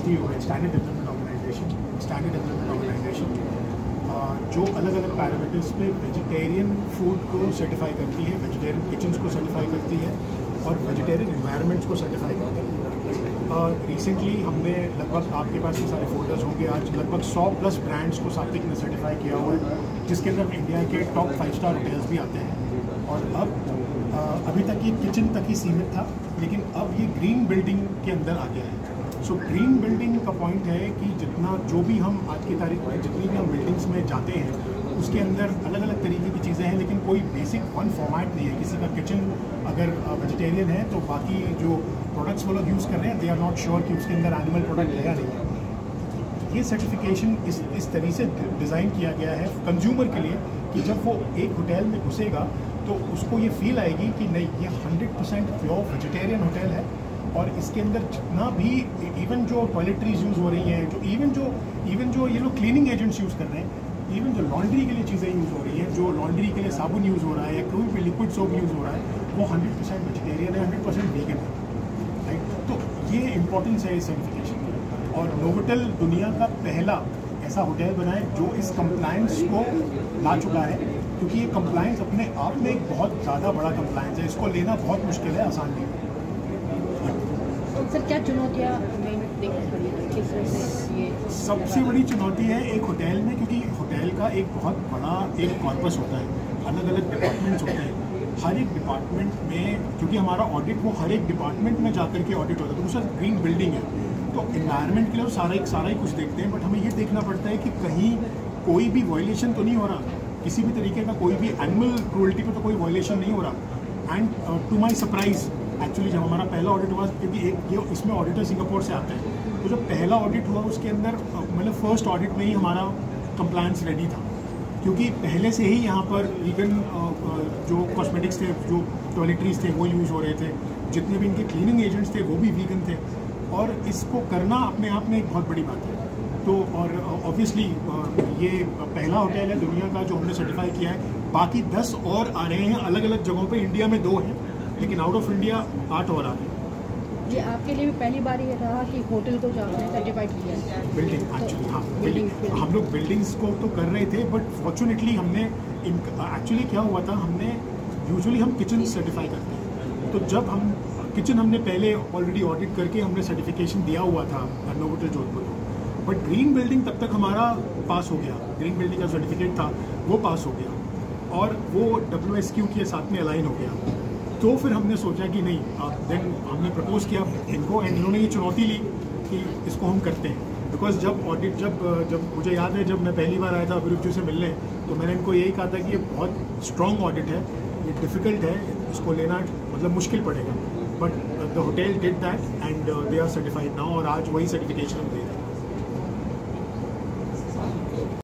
SDO है, standard development organisation, जो अलग अलग पैरामीटर्स पे वेजिटेरियन फूड को सर्टिफाई करती है, वेजिटेरियन किचन्स को सर्टिफाई करती है और वेजिटेरियन एनवायरनमेंट्स को सर्टिफाई करती है। रिसेंटली हमने लगभग, आपके पास ये सारे फोल्डर्स होंगे, आज लगभग 100+ ब्रांड्स को सात्विक ने सर्टिफाई किया हुआ है, जिसके अंदर इंडिया के टॉप 5 स्टार होटल्स भी आते हैं। और अब अभी तक ये किचन तक ही सीमित था, लेकिन अब ये ग्रीन बिल्डिंग के अंदर आ गया है। सो ग्रीन बिल्डिंग का पॉइंट है कि जितना जो भी हम आज की तारीख में जितनी भी हम बिल्डिंग्स में जाते हैं उसके अंदर अलग अलग तरीके की चीज़ें हैं, लेकिन कोई बेसिक वन फॉर्मेट नहीं है। किसी का किचन अगर वेजिटेरियन है तो बाकी जो प्रोडक्ट्स वो लोग यूज़ कर रहे हैं दे आर नॉट श्योर कि उसके अंदर एनिमल प्रोडक्ट है या नहीं है। ये सर्टिफिकेशन इस तरीके से डिज़ाइन किया गया है कंज्यूमर के लिए कि जब वो एक होटल में घुसेगा तो उसको ये फील आएगी कि नहीं, ये 100% प्योर वेजिटेरियन होटल है। और इसके अंदर जितना भी इवन जो टॉयलेटरीज यूज़ हो रही हैं, जो इवन जो ये लोग क्लीनिंग एजेंट्स यूज़ कर रहे हैं, इवन जो लॉन्ड्री के लिए चीज़ें यूज़ हो रही हैं, जो लॉन्ड्री के लिए साबुन यूज़ हो रहा है या कोई भी लिक्विड सोप यूज़ हो रहा है, वो 100% वेजिटेरियन है, 100% वीगन है, राइट। तो ये इंपॉर्टेंस है इस सर्टिफिकेशन की। और नोवोटेल दुनिया का पहला ऐसा होटल बना है जो इस कंप्लायंस को ला चुका है, क्योंकि ये कंप्लायंस अपने आप में एक बहुत ज़्यादा बड़ा कंप्लायंस है, इसको लेना बहुत मुश्किल है, आसान नहीं है। सर, क्या चुनौतियाँ किस वजह से ये सबसे बड़ी चुनौती है एक होटल में, क्योंकि होटल का एक बहुत बड़ा एक कॉर्पस होता है, अलग अलग डिपार्टमेंट्स होते हैं। हर एक डिपार्टमेंट में, क्योंकि हमारा ऑडिट वो हर एक डिपार्टमेंट में जाकर के ऑडिट होता है, तो दूसरा ग्रीन बिल्डिंग है तो इन्वायरमेंट के लिए सारा ही कुछ देखते हैं, बट हमें ये देखना पड़ता है कि कहीं कोई भी वायलेशन तो नहीं हो रहा, किसी भी तरीके का कोई भी एनिमल क्रूअल्टी पे तो कोई वायलेशन नहीं हो रहा। And to my surprise actually जब हमारा पहला ऑडिट हुआ, क्योंकि इसमें ऑडिटर सिंगापुर से आते हैं, तो जब पहला ऑडिट हुआ उसके अंदर मतलब फर्स्ट ऑडिट में ही हमारा कंप्लायंस रेडी था, क्योंकि पहले से ही यहाँ पर वीगन जो कॉस्मेटिक्स थे, जो टॉयलेटरीज थे वो यूज़ हो रहे थे, जितने भी इनके क्लीनिंग एजेंट्स थे वो भी वीगन थे, और इसको करना अपने आप में एक बहुत बड़ी बात है। तो और ऑब्वियसली ये पहला होटल है दुनिया का जो हमने सर्टिफाई किया है। बाकी 10 और आ रहे हैं अलग अलग जगहों पे, इंडिया में 2 हैं, लेकिन आउट ऑफ इंडिया 8 और आ रहे हैं। ये आपके लिए भी पहली बार ये रहा कि होटल को जो आपने सर्टिफाइड किया है? बिल्डिंग एक्चुअली, हाँ, हम लोग बिल्डिंग्स को तो कर रहे थे, बट फॉर्चुनेटली हमने एक्चुअली क्या हुआ था, हमने यूजुअली हम किचन सर्टिफाई करते हैं, तो जब हम किचन हमने पहले ऑलरेडी ऑडिट करके हमने सर्टिफिकेशन दिया हुआ था नोवोटेल जोधपुर को, बट ग्रीन बिल्डिंग तब तक हमारा पास हो गया, ग्रीन बिल्डिंग का सर्टिफिकेट था वो पास हो गया और वो WSQ के साथ में अलाइन हो गया। तो फिर हमने सोचा कि नहीं, देन हमने प्रपोज किया इनको, एंड इन्होंने ये चुनौती ली कि इसको हम करते हैं। बिकॉज जब ऑडिट जब मुझे याद है जब मैं पहली बार आया था अभिरूप जी से मिलने, तो मैंने इनको यही कहा था कि ये बहुत स्ट्रॉन्ग ऑडिट है, ये डिफ़िकल्ट है, इसको लेना मतलब मुश्किल पड़ेगा, but the hotel did that and they are certified now, और आज वही सर्टिफिकेशन हम दे रहे हैं।